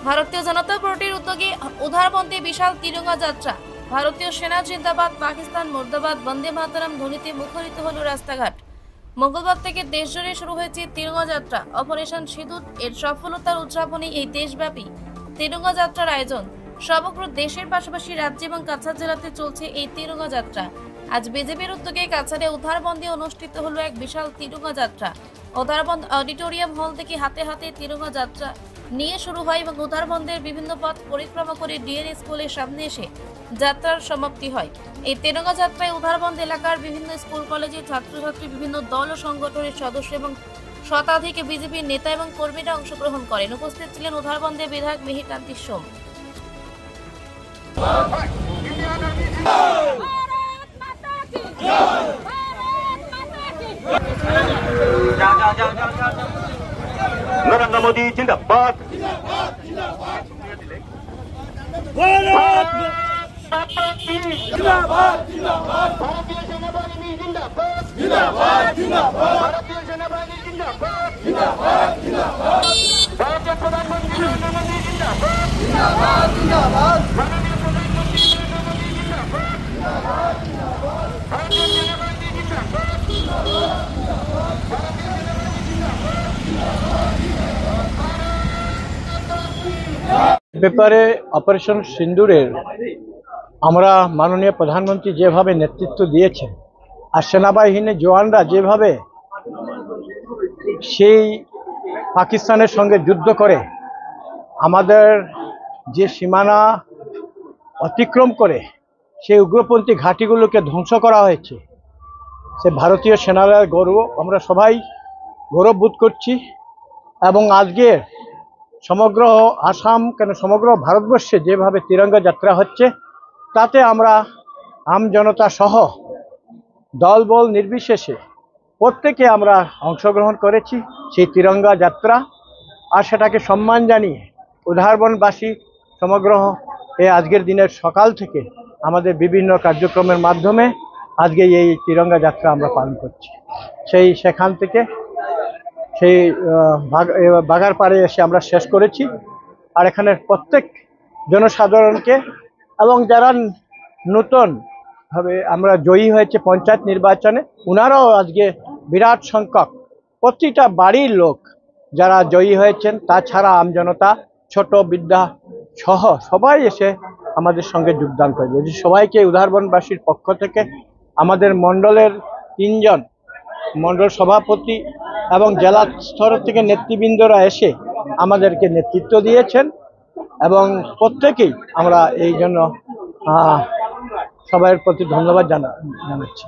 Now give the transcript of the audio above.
ভারতীয় জনতা পার্টির উদ্যোগে উধারবন্দে বিশাল তিরঙ্গা যাত্রা। ভারতীয় সেনা জিন্দাবাদ, পাকিস্তান মুর্দাবাদ, বন্দে মাতরম ধ্বনিতে মুখরিত হলো রাস্তাঘাট। মঙ্গলবার থেকে দেশজুড়ে শুরু হয়েছে তিরঙ্গা যাত্রা। অপারেশন সিঁদুর এর সফলতার উদযাপনে এই দেশব্যাপী তিরঙ্গা যাত্রার আয়োজন। সমগ্র দেশের পাশাপাশি রাজ্য এবং কাছাড় জেলাতে চলছে এই তিরঙ্গা যাত্রা। আজ বিজেপির উদ্যোগে কাছাড়ে উধারবন্দে অনুষ্ঠিত হলো এক বিশাল তিরঙ্গা যাত্রা। উধারবন্দ অডিটোরিয়াম হল থেকে হাতে হাতে তিরঙ্গা যাত্রা নিয়ে শুরু হয় এবং উধারবন্দের বিভিন্ন পথ পরিক্রমা করে ডিএন স্কুলের সামনে এসে যাত্রার সমাপ্তি হয়। এই তিরঙ্গা যাত্রায় উধারবন্দ এলাকার বিভিন্ন স্কুল কলেজের ছাত্রছাত্রী, বিভিন্ন দল ও সংগঠনের সদস্য এবং শতাধিক বিজেপির নেতা এবং কর্মীরা অংশগ্রহণ করেন। উপস্থিত ছিলেন উধারবন্দের বিধায়ক মিহির কান্তি সোম। नरेंद्र मोदी जिंदाबाद। ব্যাপারে অপারেশন সিন্দুরের আমরা মাননীয় প্রধানমন্ত্রী যেভাবে নেতৃত্ব দিয়েছেন আর সেনাবাহিনীর জওয়ানরা যেভাবে সেই পাকিস্তানের সঙ্গে যুদ্ধ করে আমাদের যে সীমানা অতিক্রম করে সেই উগ্রপন্থী ঘাঁটিগুলোকে ধ্বংস করা হয়েছে, সে ভারতীয় সেনারা গর্ব, আমরা সবাই গৌরববোধ করছি। এবং আজকে সমগ্র আসাম কেন সমগ্র ভারতবর্ষে যেভাবে তিরঙ্গা যাত্রা হচ্ছে তাতে আমরা আমজনতা সহ দলবল নির্বিশেষে প্রত্যেকে আমরা অংশগ্রহণ করেছি সেই তিরঙ্গা যাত্রা। আর সেটাকে সম্মান জানিয়ে উধারবনবাসী সমগ্র আজকের দিনের সকাল থেকে আমাদের বিভিন্ন কার্যক্রমের মাধ্যমে আজকে এই তিরঙ্গা যাত্রা আমরা পালন করছি। সেখান থেকে সেই বাগারপাড়ে এসে আমরা শেষ করেছি। আর এখানে প্রত্যেক জনসাধারণকে এবং যারা নতুনভাবে আমরা জয়ী হয়েছে পঞ্চায়েত নির্বাচনে, ওনারাও আজকে বিরাট সংখ্যক প্রতিটা বাড়ির লোক যারা জয়ী হয়েছেন, তাছাড়া আমজনতা ছোট বিদ্যা সহ সবাই এসে আমাদের সঙ্গে যোগদান করেছে। সবাইকে উধারবনবাসীর পক্ষ থেকে আমাদের মণ্ডলের 3 জন মণ্ডল সভাপতি এবং জেলা স্তর থেকে নেতৃবৃন্দরা এসে আমাদেরকে নেতৃত্ব দিয়েছেন এবং প্রত্যেকেই আমরা এই জন্য সবার প্রতি ধন্যবাদ জানাচ্ছি।